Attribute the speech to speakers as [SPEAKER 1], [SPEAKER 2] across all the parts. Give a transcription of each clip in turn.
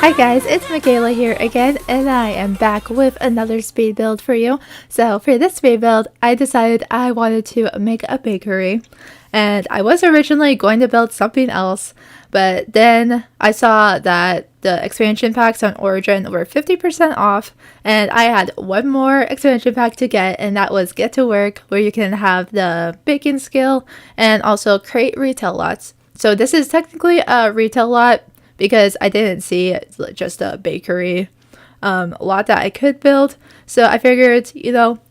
[SPEAKER 1] Hi guys, it's Mikaela here again, and I am back with another speed build for you. So for this speed build, I decided I wanted to make a bakery, and I was originally going to build something else, but then I saw that the expansion packs on Origin were 50% off, and I had one more expansion pack to get, and that was Get to Work, where you can have the baking skill and also create retail lots. So this is technically a retail lot, because I didn't see just a bakery lot that I could build. So I figured,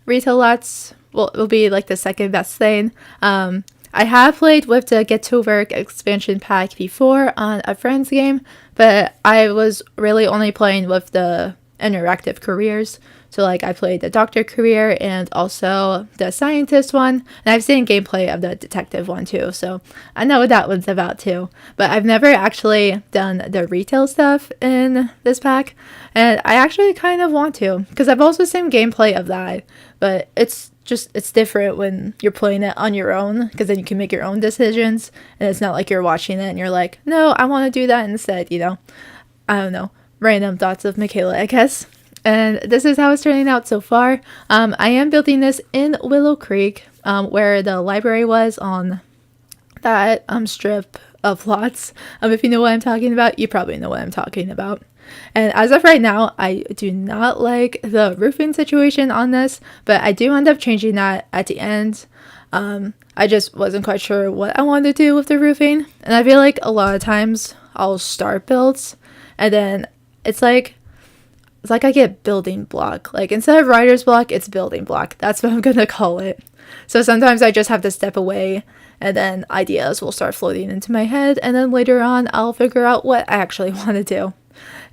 [SPEAKER 1] retail lots will be like the second best thing. I have played with the Get to Work expansion pack before on a friend's game, but I was really only playing with the interactive careers. So like I played the doctor career and also the scientist one, and I've seen gameplay of the detective one too, so I know what that one's about too. But I've never actually done the retail stuff in this pack, and I actually kind of want to, because I've also seen gameplay of that, but it's different when you're playing it on your own, because then you can make your own decisions, and it's not like you're watching it and you're like, no, I want to do that instead, I don't know, random thoughts of Mikaela, I guess. And this is how it's turning out so far. I am building this in Willow Creek, where the library was on that strip of lots. If you know what I'm talking about, you probably know what I'm talking about. And as of right now, I do not like the roofing situation on this, but I do end up changing that at the end. I just wasn't quite sure what I wanted to do with the roofing. And I feel like a lot of times I'll start builds, and then it's like I get building block. Like instead of writer's block, it's building block. That's what I'm gonna call it. So sometimes I just have to step away, and then ideas will start floating into my head, and then later on I'll figure out what I actually want to do.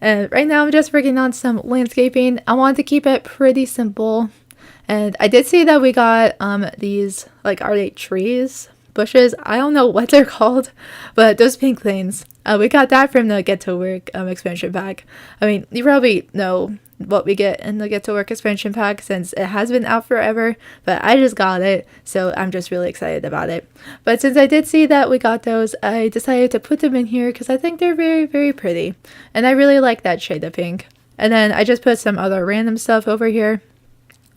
[SPEAKER 1] And right now I'm just working on some landscaping. I wanted to keep it pretty simple. And I did see that we got these, like, are they trees? Bushes? I don't know what they're called, but those pink things. We got that from the Get to Work expansion pack. I mean, you probably know what we get in the Get to Work expansion pack since it has been out forever, but I just got it, so I'm just really excited about it. But since I did see that we got those, I decided to put them in here because I think they're very, very pretty, and I really like that shade of pink. And then I just put some other random stuff over here.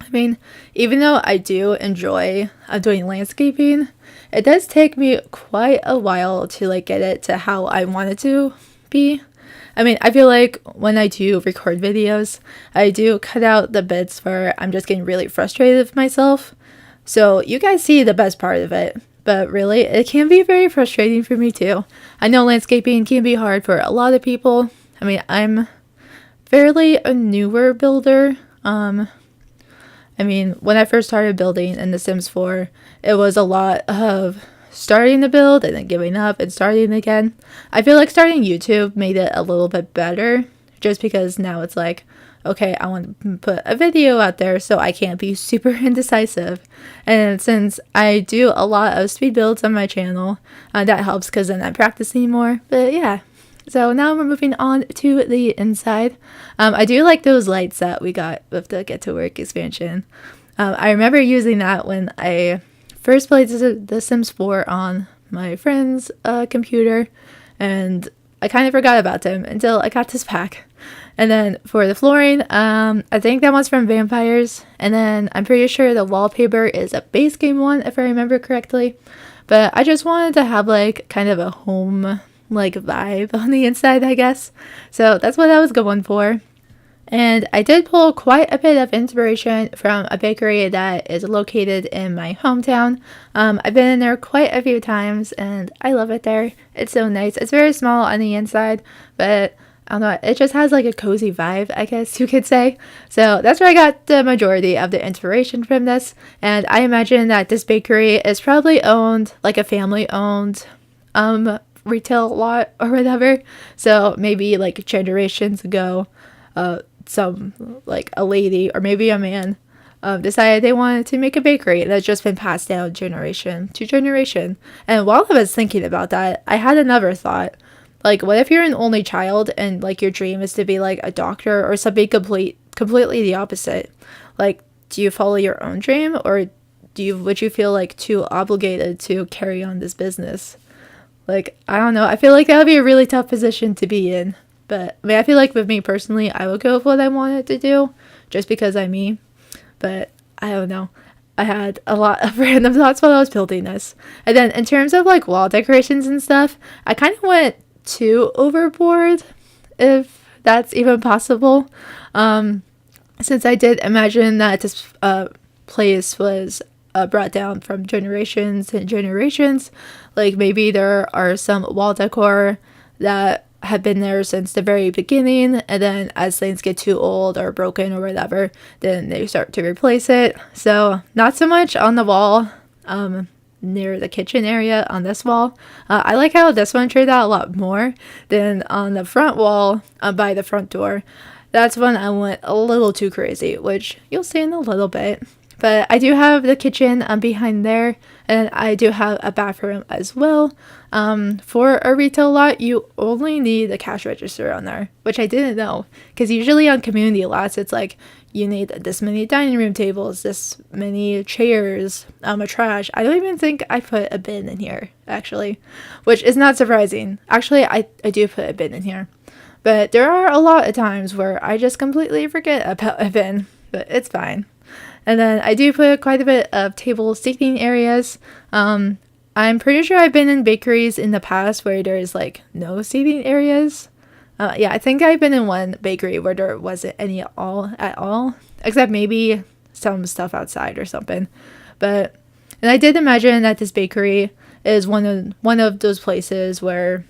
[SPEAKER 1] I mean, even though I do enjoy doing landscaping, it does take me quite a while to like get it to how I want it to be. I mean, I feel like when I do record videos, I do cut out the bits where I'm just getting really frustrated with myself. So you guys see the best part of it, but really it can be very frustrating for me too. I know landscaping can be hard for a lot of people. I mean, I'm fairly a newer builder. I mean, when I first started building in The Sims 4, it was a lot of starting to build and then giving up and starting again. I feel like starting YouTube made it a little bit better, just because now it's like, okay, I want to put a video out there so I can't be super indecisive. And since I do a lot of speed builds on my channel, that helps because then I'm practicing more. But yeah. So now we're moving on to the inside. I do like those lights that we got with the Get to Work expansion. I remember using that when I first played The Sims 4 on my friend's computer, and I kind of forgot about them until I got this pack. And then for the flooring, I think that one's from Vampires, and then I'm pretty sure the wallpaper is a base game one, if I remember correctly. But I just wanted to have like kind of a home like vibe on the inside, I guess. So that's what I was going for. And I did pull quite a bit of inspiration from a bakery that is located in my hometown. I've been in there quite a few times and I love it there. It's so nice. It's very small on the inside, but I don't know, it just has like a cozy vibe, I guess you could say. So that's where I got the majority of the inspiration from this. And I imagine that this bakery is probably owned, like a family owned retail lot or whatever. So maybe like generations ago, some like a lady or maybe a man decided they wanted to make a bakery that's just been passed down generation to generation. And while I was thinking about that, I had another thought. Like, what if you're an only child and like your dream is to be like a doctor or something completely the opposite? Like, do you follow your own dream, or would you feel like too obligated to carry on this business? Like, I don't know. I feel like that would be a really tough position to be in. But I mean, I feel like with me personally, I would go with what I wanted to do just because I'm me. But I don't know. I had a lot of random thoughts while I was building this. And then in terms of like wall decorations and stuff, I kind of went too overboard, if that's even possible. Since I did imagine that this place was brought down from generations and generations, like maybe there are some wall decor that have been there since the very beginning, and then as things get too old or broken or whatever, then they start to replace it. So not so much on the wall near the kitchen area on this wall. I like how this one turned out a lot more than on the front wall by the front door. That's when I went a little too crazy, which you'll see in a little bit. But I do have the kitchen behind there, and I do have a bathroom as well. For a retail lot, you only need a cash register on there, which I didn't know. Because usually on community lots, it's like you need this many dining room tables, this many chairs, a trash. I don't even think I put a bin in here, actually, which is not surprising. Actually, I do put a bin in here. But there are a lot of times where I just completely forget about a bin, but it's fine. And then I do put quite a bit of table seating areas. I'm pretty sure I've been in bakeries in the past where there's like no seating areas. Yeah, I think I've been in one bakery where there wasn't any at all, except maybe some stuff outside or something. And I did imagine that this bakery is one of those places where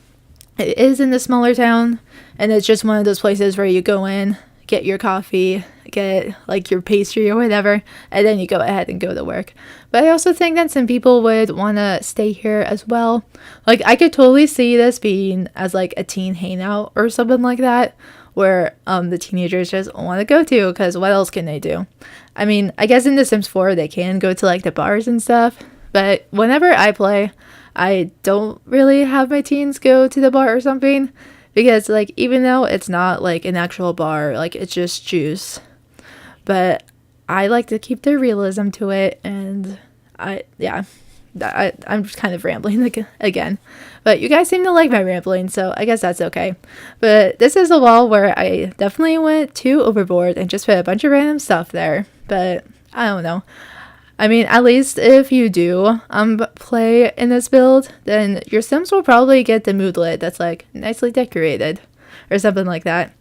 [SPEAKER 1] it is in the smaller town, and it's just one of those places where you go in, get your coffee, get like your pastry or whatever, and then you go ahead and go to work. But I also think that some people would want to stay here as well. Like I could totally see this being as like a teen hangout or something like that, where the teenagers just want to go to, because what else can they do? I mean, I guess in The Sims 4 they can go to like the bars and stuff, but whenever I play, I don't really have my teens go to the bar or something. Because, like, even though it's not, like, an actual bar, like, it's just juice. But I like to keep the realism to it, and I'm just kind of rambling again. But you guys seem to like my rambling, so I guess that's okay. But this is a wall where I definitely went too overboard and just put a bunch of random stuff there. But I don't know. I mean, at least if you do play in this build, then your Sims will probably get the moodlet that's like nicely decorated or something like that.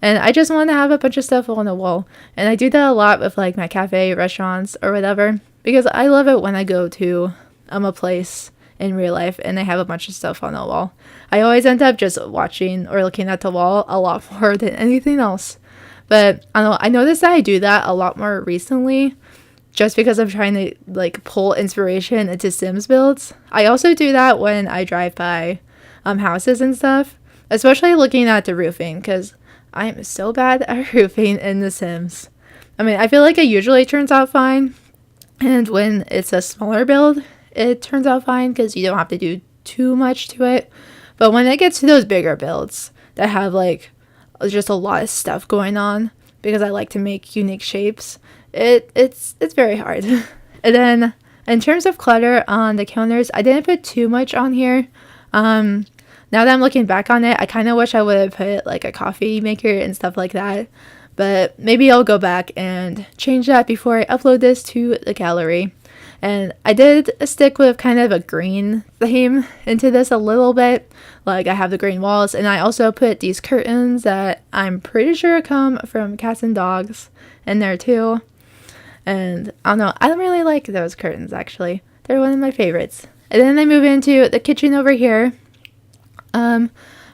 [SPEAKER 1] And I just want to have a bunch of stuff on the wall. And I do that a lot with like my cafe, restaurants, or whatever, because I love it when I go to a place in real life and they have a bunch of stuff on the wall. I always end up just watching or looking at the wall a lot more than anything else. But I noticed that I do that a lot more recently, just because I'm trying to like pull inspiration into Sims builds. I also do that when I drive by houses and stuff, especially looking at the roofing, because I am so bad at roofing in The Sims. I mean, I feel like it usually turns out fine, and when it's a smaller build, it turns out fine because you don't have to do too much to it. But when it gets to those bigger builds that have like just a lot of stuff going on, because I like to make unique shapes, it's very hard. And then in terms of clutter on the counters, I didn't put too much on here. Now that I'm looking back on it, I kind of wish I would have put like a coffee maker and stuff like that, but maybe I'll go back and change that before I upload this to the gallery. And I did stick with kind of a green theme into this a little bit. Like I have the green walls, and I also put these curtains that I'm pretty sure come from cats and dogs in there too. And I don't know, I don't really like those curtains actually. They're one of my favorites. And then I move into the kitchen over here.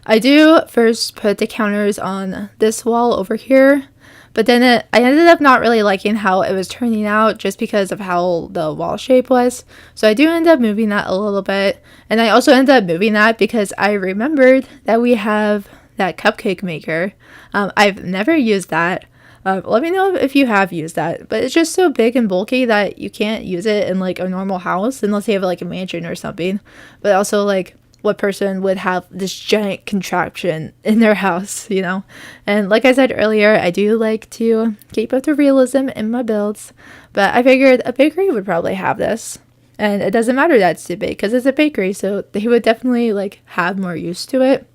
[SPEAKER 1] I do first put the counters on this wall over here, but then I ended up not really liking how it was turning out just because of how the wall shape was. So I do end up moving that a little bit. And I also ended up moving that because I remembered that we have that cupcake maker. I've never used that. Let me know if you have used that, but it's just so big and bulky that you can't use it in like a normal house unless you have like a mansion or something. But also like, what person would have this giant contraption in their house, you know? And like I said earlier, I do like to keep up the realism in my builds, but I figured a bakery would probably have this. And it doesn't matter that it's too big because it's a bakery, so they would definitely like have more use to it.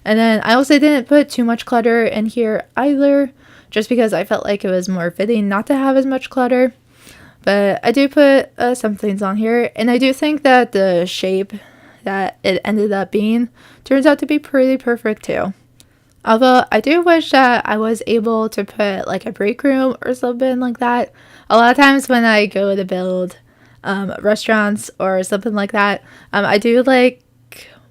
[SPEAKER 1] And then I also didn't put too much clutter in here either, just because I felt like it was more fitting not to have as much clutter. But I do put some things on here, and I do think that the shape that it ended up being turns out to be pretty perfect too. Although I do wish that I was able to put like a break room or something like that. A lot of times when I go to build restaurants or something like that, I do like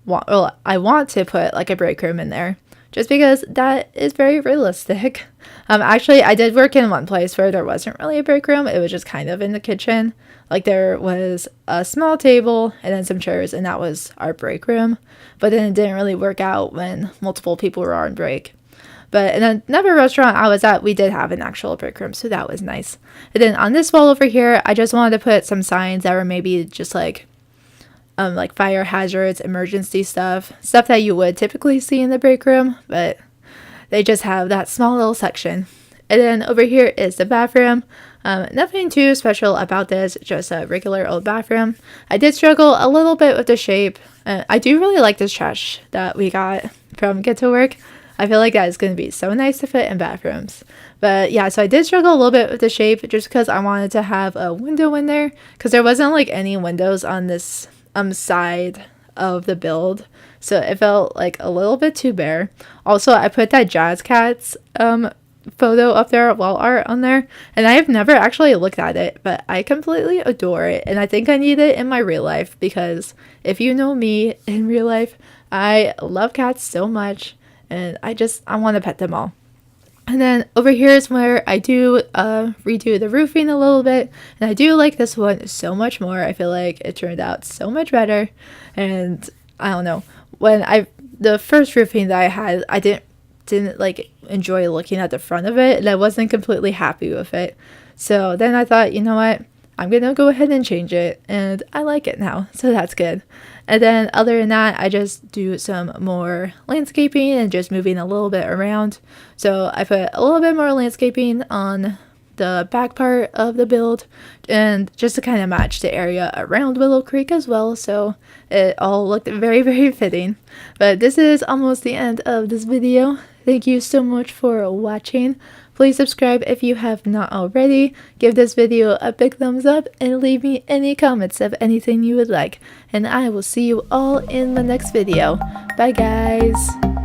[SPEAKER 1] I want to put like a break room in there, just because that is very realistic. Actually, I did work in one place where there wasn't really a break room. It was just kind of in the kitchen. Like there was a small table and then some chairs, and that was our break room. But then it didn't really work out when multiple people were on break. But in another restaurant I was at, we did have an actual break room, so that was nice. And then on this wall over here, I just wanted to put some signs that were maybe just like fire hazards, emergency stuff that you would typically see in the break room, but they just have that small little section. And then over here is the bathroom. Nothing too special about this, just a regular old bathroom. I did struggle a little bit with the shape. I do really like this trash that we got from Get to Work. I feel like that is going to be so nice to fit in bathrooms. But yeah, so I did struggle a little bit with the shape just because I wanted to have a window in there, because there wasn't like any windows on this side of the build, so it felt like a little bit too bare. Also, I put that Jazz Cats photo up there, wall art on there, and I have never actually looked at it, but I completely adore it, and I think I need it in my real life, because if you know me in real life, I love cats so much, and I want to pet them all. And then over here is where I do redo the roofing a little bit. And I do like this one so much more. I feel like it turned out so much better. And I don't know. The first roofing that I had, I didn't like enjoy looking at the front of it. And I wasn't completely happy with it. So then I thought, you know what? I'm going to go ahead and change it. And I like it now. So that's good. And then other than that, I just do some more landscaping and just moving a little bit around. So I put a little bit more landscaping on the back part of the build, and just to kind of match the area around Willow Creek as well. So it all looked very, very fitting. But this is almost the end of this video. Thank you so much for watching. Please subscribe if you have not already. Give this video a big thumbs up and leave me any comments of anything you would like. And I will see you all in the next video. Bye guys!